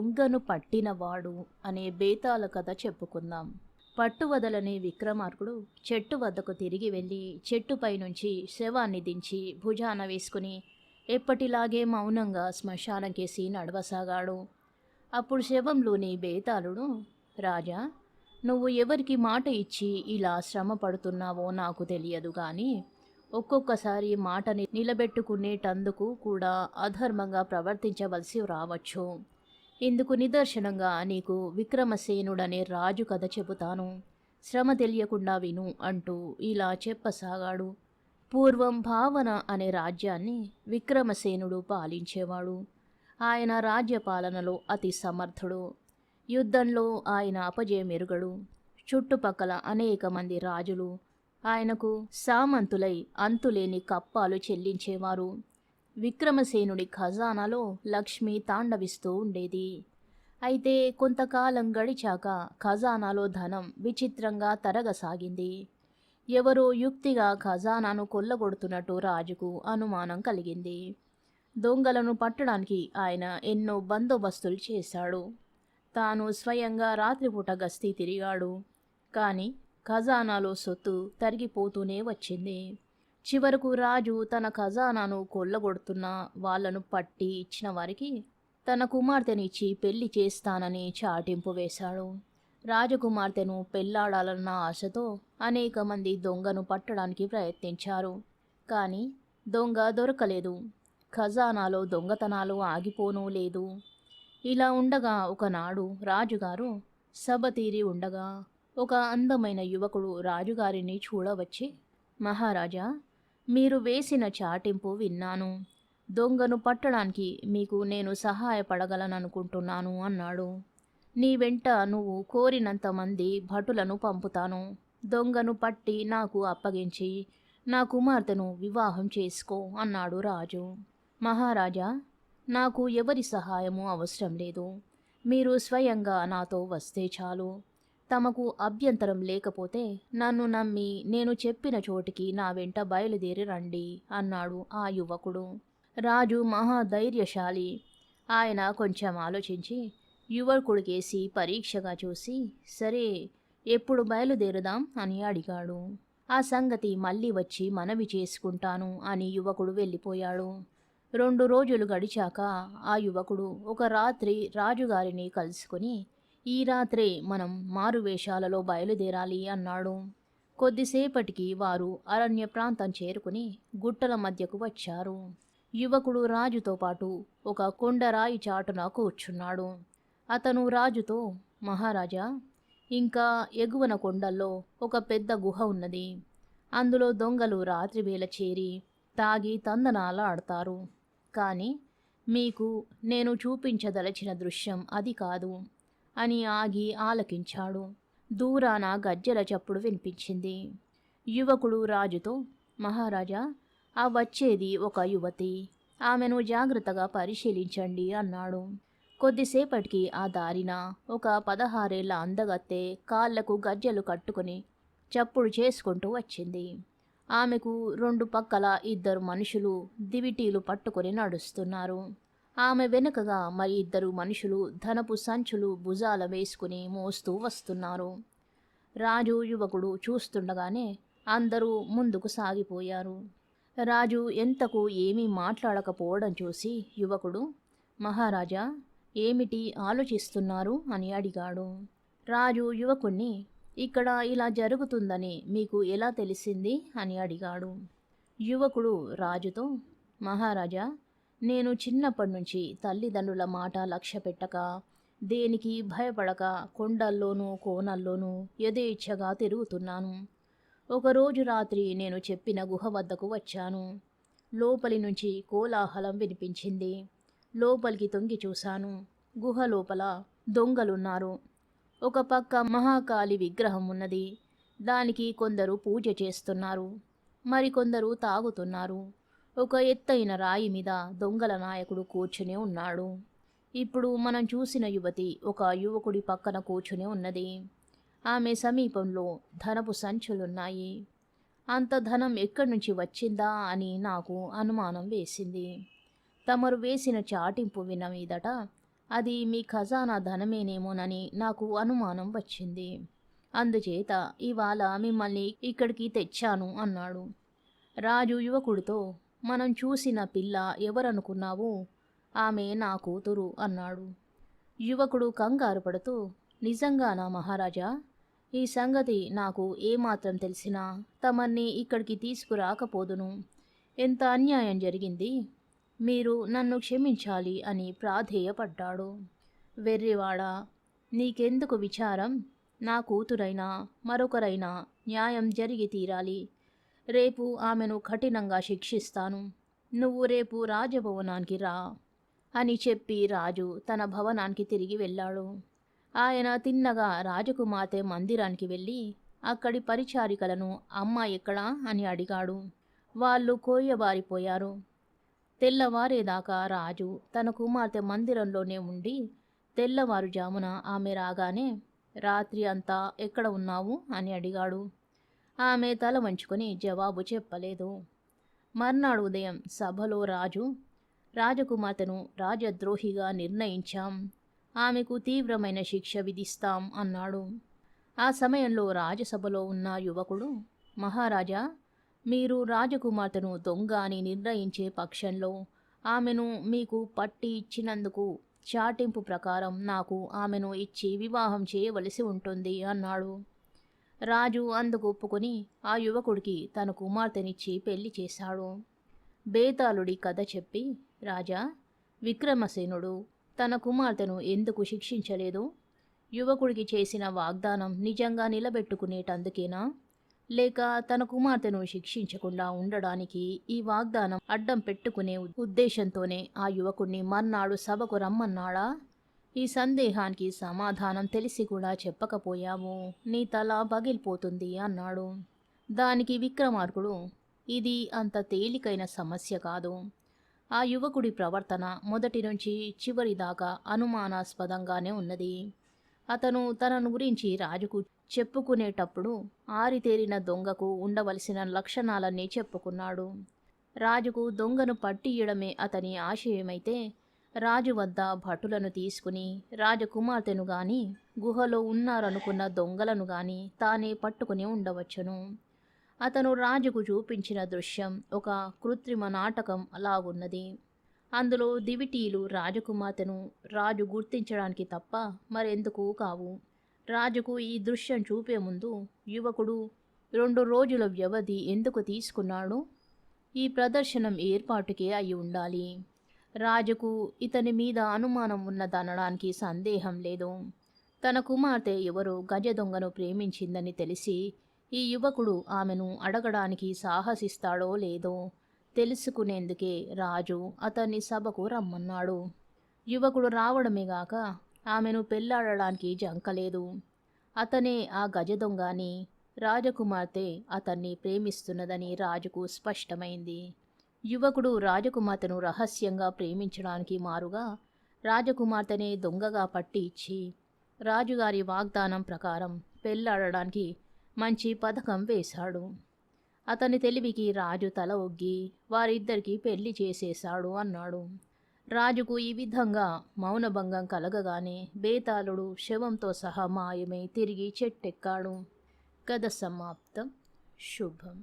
దొంగను పట్టినవాడు అనే బేతాళ కథ చెప్పుకుందాం. పట్టువదలని విక్రమార్కుడు చెట్టు వద్దకు తిరిగి వెళ్ళి చెట్టుపై నుంచి శవాన్ని దించి భుజాన వేసుకుని ఎప్పటిలాగే మౌనంగా శ్మశానం కేసి నడవసాగాడు. అప్పుడు శవంలోని బేతాళుడు, రాజా, నువ్వు ఎవరికి మాట ఇచ్చి ఇలా శ్రమ పడుతున్నావో నాకు తెలియదు గాని ఒక్కొక్కసారి మాటని నిలబెట్టుకునేటందుకు కూడా అధర్మంగా ప్రవర్తించవలసి రావచ్చు. ఇందుకు నిదర్శనంగా నీకు విక్రమసేనుడనే రాజు కథ చెబుతాను. శ్రమ తెలియకుండా విను అంటూ ఇలా చెప్పసాగాడు. పూర్వం భావన అనే రాజ్యాన్ని విక్రమసేనుడు పాలించేవాడు. ఆయన రాజ్యపాలనలో అతి సమర్థుడు. యుద్ధంలో ఆయన అపజయమెరుగడు. చుట్టుపక్కల అనేక మంది రాజులు ఆయనకు సామంతులై అంతులేని కప్పాలు చెల్లించేవారు. విక్రమసేనుడి ఖజానాలో లక్ష్మి తాండవిస్తూ ఉండేది. అయితే కొంతకాలం గడిచాక ఖజానాలో ధనం విచిత్రంగా తరగసాగింది. ఎవరో యుక్తిగా ఖజానాను కొల్లగొడుతున్నట్టు రాజుకు అనుమానం కలిగింది. దొంగలను పట్టడానికి ఆయన ఎన్నో బందోబస్తులు చేశాడు. తాను స్వయంగా రాత్రిపూట గస్తీ తిరిగాడు. కానీ ఖజానాలో సొత్తు తరిగిపోతూనే వచ్చింది. చివరకు రాజు తన ఖజానాను కొల్లగొడుతున్న వాళ్లను పట్టి ఇచ్చిన వారికి తన కుమార్తెనిచ్చి పెళ్లి చేస్తానని చాటింపు వేశాడు. రాజకుమార్తెను పెళ్లాడాలన్న ఆశతో అనేక మంది దొంగను పట్టడానికి ప్రయత్నించారు. కానీ దొంగ దొరకలేదు. ఖజానాలో దొంగతనాలు ఆగిపోనూ లేదు. ఇలా ఉండగా ఒకనాడు రాజుగారు సభ తీరి ఉండగా ఒక అందమైన యువకుడు రాజుగారిని చూడవచ్చి, మహారాజా, మీరు వేసిన చాటింపు విన్నాను. దొంగను పట్టడానికి మీకు నేను సహాయపడగలననుకుంటున్నాను అన్నాడు. నీ వెంట నువ్వు కోరినంత మంది భటులను పంపుతాను. దొంగను పట్టి నాకు అప్పగించి నా కుమార్తెను వివాహం చేసుకో అన్నాడు రాజు. మహారాజా, నాకు ఎవరి సహాయము అవసరం లేదు. మీరు స్వయంగా నాతో వస్తే చాలు. తమకు అభ్యంతరం లేకపోతే నన్ను నమ్మి నేను చెప్పిన చోటికి నా వెంట బయలుదేరి రండి అన్నాడు ఆ యువకుడు. రాజు మహాధైర్యశాలి. ఆయన కొంచెం ఆలోచించి యువకుడికేసి పరీక్షగా చూసి, సరే, ఎప్పుడు బయలుదేరుదాం అని అడిగాడు. ఆ సంగతి మళ్ళీ వచ్చి మనవి చేసుకుంటాను అని యువకుడు వెళ్ళిపోయాడు. 2 రోజులు గడిచాక ఆ యువకుడు ఒక రాత్రి రాజుగారిని కలుసుకుని, ఈ రాత్రే మనం మారువేషాలలో బయలుదేరాలి అన్నాడు. కొద్దిసేపటికి వారు అరణ్య ప్రాంతం చేరుకుని గుట్టల మధ్యకు వచ్చారు. యువకుడు రాజుతో పాటు ఒక కొండరాయి చాటున కూర్చున్నాడు. అతను రాజుతో, మహారాజా, ఇంకా ఎగువన కొండల్లో ఒక పెద్ద గుహ ఉన్నది. అందులో దొంగలు రాత్రివేళ చేరి తాగి తందనాలాడతారు. కానీ మీకు నేను చూపించదలచిన దృశ్యం అది కాదు అని ఆగి ఆలకించాడు. దూరాన గజ్జెల చప్పుడు వినిపించింది. యువకుడు రాజుతో, మహారాజా, ఆ వచ్చేది ఒక యువతి. ఆమెను జాగ్రత్తగా పరిశీలించండి అన్నాడు. కొద్దిసేపటికి ఆ దారిన ఒక 16 ఏళ్ల అందగత్తె కాళ్లకు గజ్జెలు కట్టుకుని చప్పుడు చేసుకుంటూ వచ్చింది. ఆమెకు 2 పక్కల 2 మనుషులు దివిటీలు పట్టుకొని నడుస్తున్నారు. ఆమె వెనుకగా మరి 2 మనుషులు ధనపు సంచులు భుజాల వేసుకుని మోస్తూ వస్తున్నారు. రాజు యువకుడు చూస్తుండగానే అందరూ ముందుకు సాగిపోయారు. రాజు ఎంతకు ఏమీ మాట్లాడకపోవడం చూసి యువకుడు, మహారాజా, ఏమిటి ఆలోచిస్తున్నారు అని అడిగాడు. రాజు యువకుణ్ణి, ఇక్కడ ఇలా జరుగుతుందని మీకు ఎలా తెలిసింది అని అడిగాడు. యువకుడు రాజుతో, మహారాజా, నేను చిన్నప్పటి నుంచి తల్లిదండ్రుల మాట లక్ష్య పెట్టక, దేనికి భయపడక కొండల్లోనూ కోనల్లోనూ యథేచ్ఛగా తిరుగుతున్నాను. ఒకరోజు రాత్రి నేను చెప్పిన గుహ వద్దకు వచ్చాను. లోపలి నుంచి కోలాహలం వినిపించింది. లోపలికి తొంగి చూశాను. గుహ లోపల దొంగలున్నారు. ఒక పక్క మహాకాళి విగ్రహం ఉన్నది. దానికి కొందరు పూజ చేస్తున్నారు. మరికొందరు తాగుతున్నారు. ఒక ఎత్తైన రాయి మీద దొంగల నాయకుడు కూర్చుని ఉన్నాడు. ఇప్పుడు మనం చూసిన యువతి ఒక యువకుడి పక్కన కూర్చుని ఉన్నది. ఆమె సమీపంలో ధనపు సంచులున్నాయి. అంత ధనం ఎక్కడి నుంచి వచ్చిందా అని నాకు అనుమానం వేసింది. తమరు వేసిన చాటింపు విన్న మీదట అది మీ ఖజానా ధనమేనేమోనని నాకు అనుమానం వచ్చింది. అందుచేత ఇవాళ మిమ్మల్ని ఇక్కడికి తెచ్చాను అన్నాడు. రాజు యువకుడితో, మనం చూసిన పిల్ల ఎవరనుకున్నావు? ఆమె నా కూతురు అన్నాడు. యువకుడు కంగారు పడుతూ, నిజంగానా మహారాజా? ఈ సంగతి నాకు ఏమాత్రం తెలిసినా తమన్ని ఇక్కడికి తీసుకురాకపోదును. ఎంత అన్యాయం జరిగింది. మీరు నన్ను క్షమించాలి అని ప్రాధేయపడ్డాడు. వెర్రివాడా, నీకెందుకు విచారం? నా కూతురైనా మరొకరైనా న్యాయం జరిగి తీరాలి. రేపు ఆమెను కఠినంగా శిక్షిస్తాను. నువ్వు రేపు రాజభవనానికి రా అని చెప్పి రాజు తన భవనానికి తిరిగి వెళ్ళాడు. ఆయన తిన్నగా రాజకుమార్తె మందిరానికి వెళ్ళి అక్కడి పరిచారికలను అమ్మ ఎక్కడా అని అడిగాడు. వాళ్ళు కోయబారిపోయారు. తెల్లవారేదాకా రాజు తన కుమార్తె మందిరంలోనే ఉండి తెల్లవారుజామున ఆమె రాగానే, రాత్రి అంతా ఎక్కడ ఉన్నావు అని అడిగాడు. ఆమె తల వంచుకొని జవాబు చెప్పలేదు. మర్నాడు ఉదయం సభలో రాజు, రాజకుమార్తెను రాజద్రోహిగా నిర్ణయించాం. ఆమెకు తీవ్రమైన శిక్ష విధిస్తాం అన్నాడు. ఆ సమయంలో రాజసభలో ఉన్న యువకుడు, మహారాజా, మీరు రాజకుమార్తెను దొంగ అని నిర్ణయించే పక్షంలో ఆమెను మీకు పట్టి ఇచ్చినందుకు చాటింపు ప్రకారం నాకు ఆమెను ఇచ్చి వివాహం చేయవలసి ఉంటుంది అన్నాడు. రాజు అందుకు ఒప్పుకొని ఆ యువకుడికి తన కుమార్తెనిచ్చి పెళ్లి చేశాడు. బేతాళుడి కథ చెప్పి, రాజా, విక్రమసేనుడు తన కుమార్తెను ఎందుకు శిక్షించలేదు? యువకుడికి చేసిన వాగ్దానం నిజంగా నిలబెట్టుకునేటందుకేనా? లేక తన కుమార్తెను శిక్షించకుండా ఉండడానికి ఈ వాగ్దానం అడ్డం పెట్టుకునే ఉద్దేశంతోనే ఆ యువకుడిని మర్నాడు సభకు రమ్మన్నాడా? ఈ సందేహానికి సమాధానం తెలిసి కూడా చెప్పకపోయావు, నీ తల పగిలిపోతుంది అన్నాడు. దానికి విక్రమార్కుడు, ఇది అంత తేలికైన సమస్య కాదు. ఆ యువకుడి ప్రవర్తన మొదటి నుంచి చివరి దాకా అనుమానాస్పదంగానే ఉన్నది. అతను తనను గురించి రాజుకు చెప్పుకునేటప్పుడు ఆరితేరిన దొంగకు ఉండవలసిన లక్షణాలన్నీ చెప్పుకున్నాడు. రాజుకు దొంగను పట్టియడమే అతని ఆశయమైతే రాజు వద్ద భటులను తీసుకుని రాజకుమార్తెను గాని గుహలో ఉన్నారనుకున్న దొంగలను గాని తానే పట్టుకుని ఉండవచ్చును. అతను రాజుకు చూపించిన దృశ్యం ఒక కృత్రిమ నాటకం అలాగున్నది. అందులో దివిటీలు రాజకుమార్తెను రాజు గుర్తించడానికి తప్ప మరెందుకు కావు. రాజుకు ఈ దృశ్యం చూపే ముందు యువకుడు 2 రోజుల వ్యవధి ఎందుకు తీసుకున్నాడు? ఈ ప్రదర్శనం ఏర్పాటుకే అయి ఉండాలి. రాజుకు ఇతని మీద అనుమానం ఉన్నదనడానికి సందేహం లేదు. తన కుమార్తె ఎవరో గజ దొంగను ప్రేమించిందని తెలిసి ఈ యువకుడు ఆమెను అడగడానికి సాహసిస్తాడో లేదో తెలుసుకునేందుకే రాజు అతన్ని సభకు రమ్మన్నాడు. యువకుడు రావడమేగాక ఆమెను పెళ్లాడడానికి జంకలేదు. అతనే ఆ గజ దొంగ అని, రాజకుమార్తె అతన్ని ప్రేమిస్తున్నదని రాజుకు స్పష్టమైంది. యువకుడు రాజకుమార్తెను రహస్యంగా ప్రేమించడానికి మారుగా రాజకుమార్తెనే దొంగగా పట్టి ఇచ్చి రాజుగారి వాగ్దానం ప్రకారం పెళ్లాడడానికి మంచి పథకం వేశాడు. అతని తెలివికి రాజు తల ఒగ్గి వారిద్దరికీ పెళ్లి చేసేశాడు అన్నాడు. రాజుకు ఈ విధంగా మౌనభంగం కలగగానే బేతాళుడు శవంతో సహా మాయమై తిరిగి చెట్టెక్కాడు. కథ సమాప్తం. శుభం.